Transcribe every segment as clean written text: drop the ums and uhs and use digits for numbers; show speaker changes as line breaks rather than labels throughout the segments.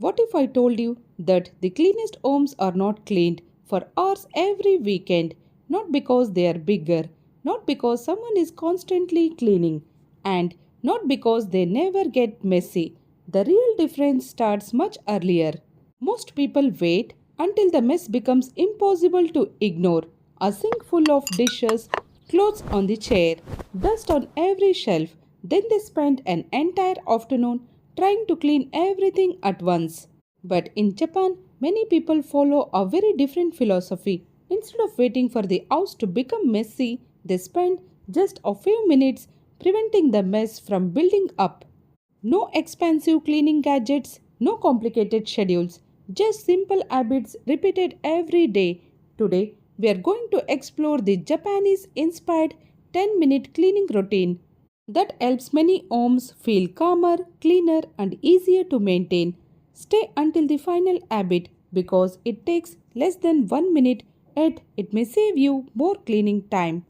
What if I told you that the cleanest homes are not cleaned for hours every weekend, not because they are bigger, not because someone is constantly cleaning, and not because they never get messy. The real difference starts much earlier. Most people wait until the mess becomes impossible to ignore. A sink full of dishes, clothes on the chair, dust on every shelf. Then they spend an entire afternoon trying to clean everything at once. But in Japan, many people follow a very different philosophy. Instead of waiting for the house to become messy, they spend just a few minutes preventing the mess from building up. No expensive cleaning gadgets, no complicated schedules, just simple habits repeated every day. Today, we are going to explore the Japanese inspired 10-minute cleaning routine that helps many homes feel calmer, cleaner, and easier to maintain. Stay until the final habit because it takes less than 1 minute, yet it may save you more cleaning time.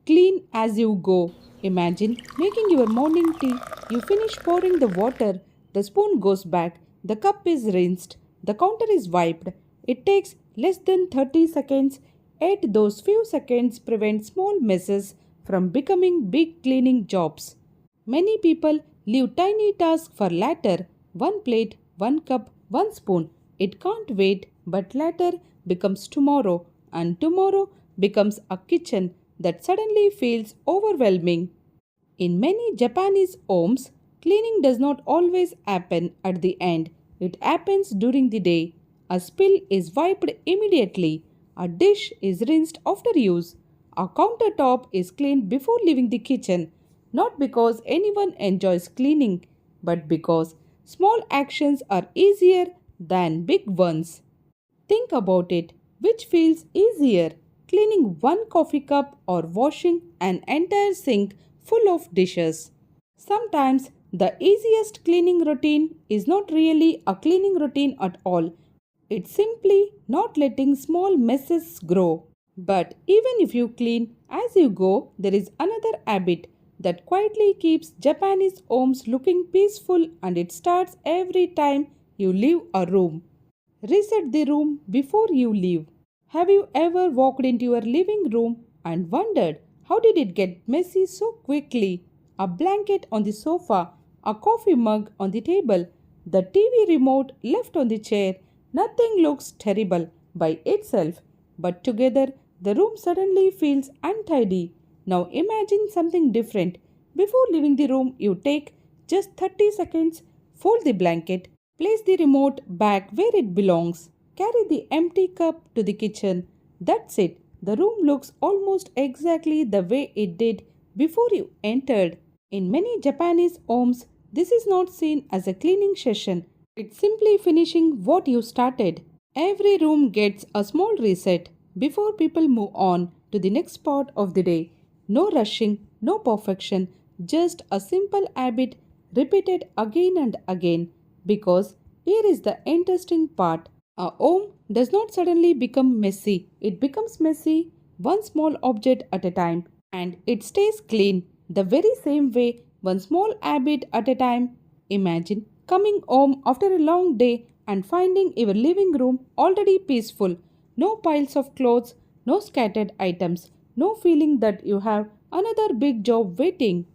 Clean as you go. Imagine making your morning tea. You finish pouring the water, the spoon goes back, the cup is rinsed, the counter is wiped. It takes less than 30 seconds, yet those few seconds prevent small messes from becoming big cleaning jobs. Many people leave tiny tasks for later, one plate, one cup, one spoon. It can't wait, but later becomes tomorrow, and tomorrow becomes a kitchen that suddenly feels overwhelming. In many Japanese homes, cleaning does not always happen at the end, it happens during the day. A spill is wiped immediately, a dish is rinsed after use, a countertop is cleaned before leaving the kitchen, not because anyone enjoys cleaning, but because small actions are easier than big ones. Think about it. Which feels easier, cleaning one coffee cup or washing an entire sink full of dishes? Sometimes the easiest cleaning routine is not really a cleaning routine at all. It's simply not letting small messes grow. But even if you clean as you go, there is another habit that quietly keeps Japanese homes looking peaceful, and it starts every time you leave a room. Reset the room before you leave. Have you ever walked into your living room and wondered how did it get messy so quickly? A blanket on the sofa, a coffee mug on the table, the TV remote left on the chair. Nothing looks terrible by itself, but together the room suddenly feels untidy. Now imagine something different. Before leaving the room, you take just 30 seconds, fold the blanket, place the remote back where it belongs. Carry the empty cup to the kitchen. That's it. The room looks almost exactly the way it did before you entered. In many Japanese homes, this is not seen as a cleaning session. It's simply finishing what you started. Every room gets a small reset before people move on to the next part of the day. No rushing, no perfection, just a simple habit repeated again and again. Because here is the interesting part. A home does not suddenly become messy. It becomes messy one small object at a time, and it stays clean the very same way, one small habit at a time. Imagine coming home after a long day and finding your living room already peaceful. No piles of clothes, no scattered items, no feeling that you have another big job waiting.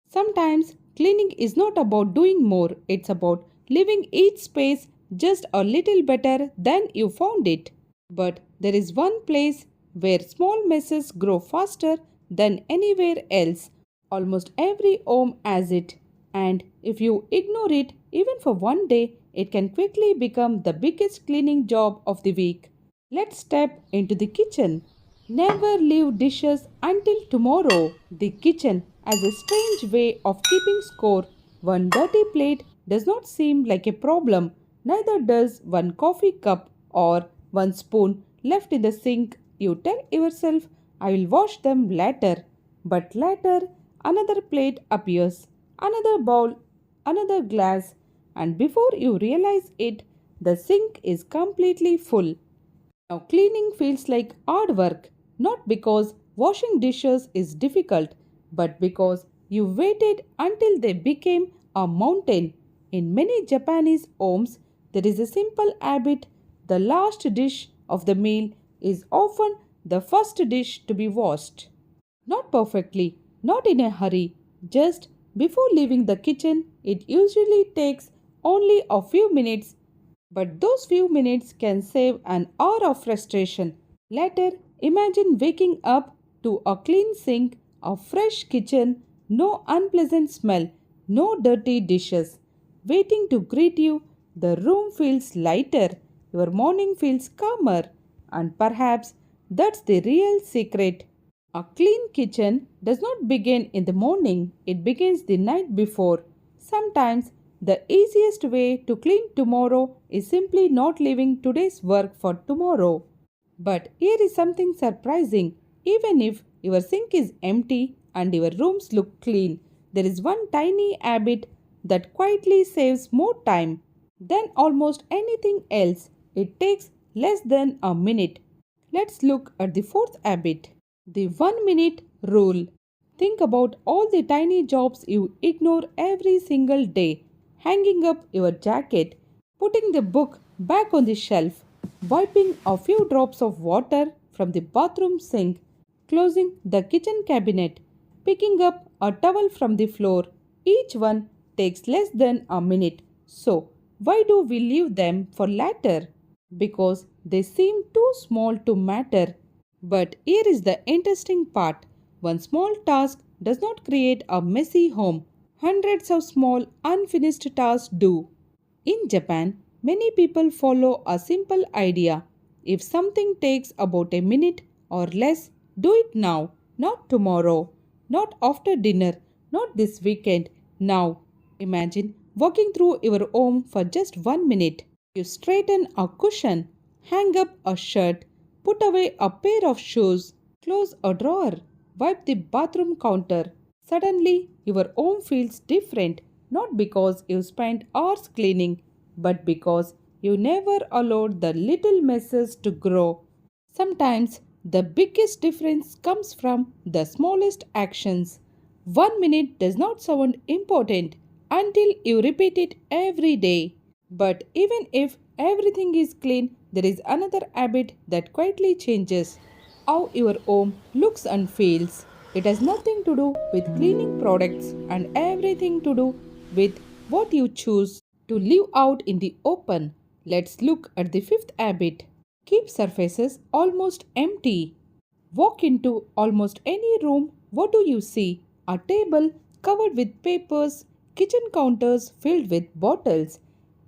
Sometimes cleaning is not about doing more, it's about leaving each space just a little better than you found it. But there is one place where small messes grow faster than anywhere else. Almost every home has it, and if you ignore it even for one day, it can quickly become the biggest cleaning job of the week. Let's step into the kitchen. Never leave dishes until tomorrow. The kitchen has a strange way of keeping score. One dirty plate does not seem like a problem, neither does one coffee cup or one spoon left in the sink. You tell yourself, I will wash them later. But later, another plate appears, another bowl, another glass, and before you realize it, the sink is completely full. Now, cleaning feels like hard work, not because washing dishes is difficult, but because you waited until they became a mountain. In many Japanese homes, there is a simple habit: the last dish of the meal is often the first dish to be washed. Not perfectly, not in a hurry, just before leaving the kitchen. It usually takes only a few minutes, but those few minutes can save an hour of frustration. Later, imagine waking up to a clean sink, a fresh kitchen, no unpleasant smell, no dirty dishes waiting to greet you. The room feels lighter, your morning feels calmer, and perhaps that's the real secret. A clean kitchen does not begin in the morning, it begins the night before. Sometimes the easiest way to clean tomorrow is simply not leaving today's work for tomorrow. But here is something surprising. Even if your sink is empty and your rooms look clean, there is one tiny habit that quietly saves more time than almost anything else. It takes less than a minute. Let's look at the fourth habit, the 1 minute rule. Think about all the tiny jobs you ignore every single day: hanging up your jacket, putting the book back on the shelf, wiping a few drops of water from the bathroom sink, closing the kitchen cabinet, picking up a towel from the floor. Each one takes less than a minute. So, why do we leave them for later? Because they seem too small to matter. But here is the interesting part: one small task does not create a messy home, hundreds of small unfinished tasks do. In Japan, many people follow a simple idea: if something takes about a minute or less, do it now, not tomorrow, not after dinner, not this weekend, now. Imagine walking through your home for just 1 minute. You straighten a cushion, hang up a shirt, put away a pair of shoes, close a drawer, wipe the bathroom counter. Suddenly, your home feels different, not because you spent hours cleaning, but because you never allowed the little messes to grow. Sometimes the biggest difference comes from the smallest actions. 1 minute does not sound important until you repeat it every day. But even if everything is clean, there is another habit that quietly changes how your home looks and feels. It has nothing to do with cleaning products and everything to do with what you choose to live out in the open. Let's look at the fifth habit. Keep surfaces almost empty. Walk into almost any room. What do you see? A table covered with papers, kitchen counters filled with bottles,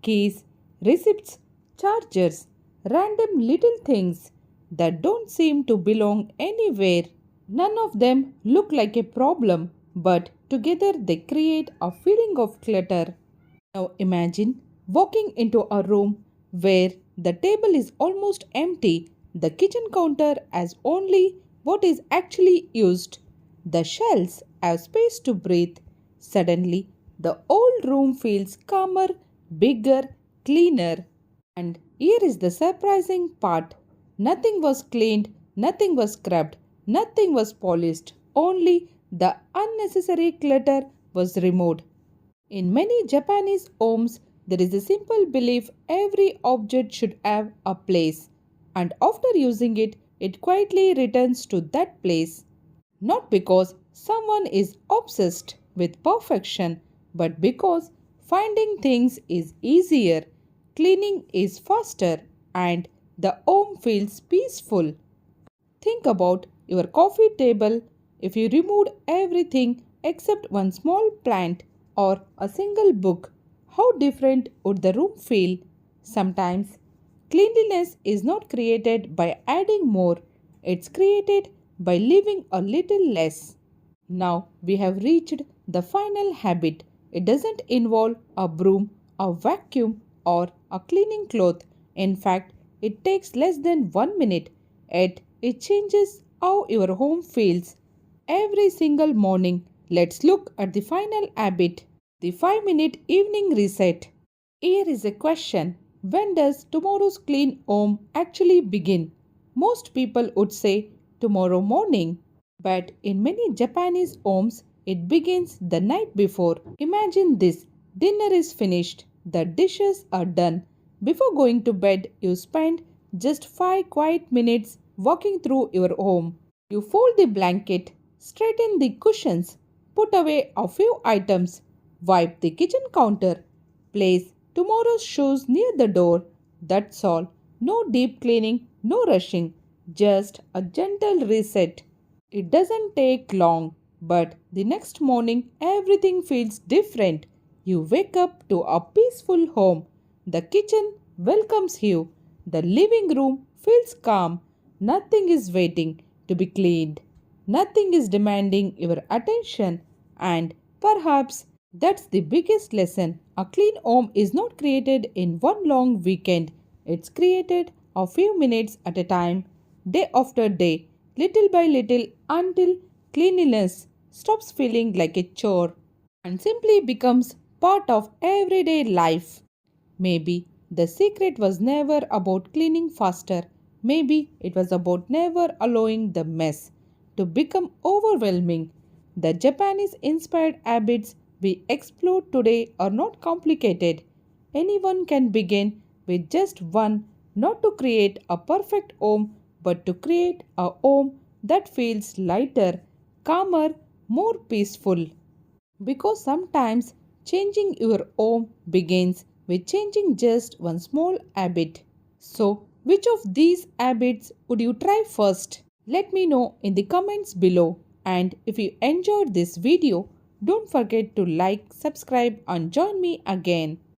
keys, receipts, chargers, random little things that don't seem to belong anywhere. None of them look like a problem, but together they create a feeling of clutter. Now imagine walking into a room where the table is almost empty, the kitchen counter has only what is actually used, the shelves have space to breathe. Suddenly, the whole room feels calmer, bigger, cleaner. And here is the surprising part: nothing was cleaned, nothing was scrubbed, nothing was polished, only the unnecessary clutter was removed. In many Japanese homes, there is a simple belief every object should have a place, and after using it, it quietly returns to that place. Not because someone is obsessed with perfection, but because finding things is easier, cleaning is faster, and the home feels peaceful. Think about your coffee table. If you removed everything except one small plant or a single book, how different would the room feel? Sometimes cleanliness is not created by adding more, it's created by leaving a little less. Now we have reached the final habit. It doesn't involve a broom, a vacuum, or a cleaning cloth. In fact, it takes less than 1 minute, yet it changes how your home feels every single morning. Let's look at the final habit, the 5 minute evening reset. Here is a question: when does tomorrow's clean home actually begin? Most people would say tomorrow morning, but in many Japanese homes, it begins the night before. Imagine this: dinner is finished, the dishes are done, Before going to bed, you spend just 5 quiet minutes walking through your home. You fold the blanket, straighten the cushions, put away a few items, wipe the kitchen counter, place tomorrow's shoes near the door. That's all. No deep cleaning, no rushing, just a gentle reset. It doesn't take long, but the next morning everything feels different. You wake up to a peaceful home. The kitchen welcomes you. The living room feels calm. Nothing is waiting to be cleaned. Nothing is demanding your attention. And perhaps that's the biggest lesson. A clean home is not created in one long weekend. It's created a few minutes at a time, day after day, little by little, until cleanliness stops feeling like a chore and simply becomes part of everyday life. Maybe the secret was never about cleaning faster. Maybe it was about never allowing the mess to become overwhelming. The Japanese inspired habits we explore today are not complicated. Anyone can begin with just one, not to create a perfect home, but to create a home that feels lighter, calmer, more peaceful. Because sometimes changing your home begins with changing just one small habit. So, which of these habits would you try first? Let me know in the comments below. And if you enjoyed this video, don't forget to like, subscribe, and join me again.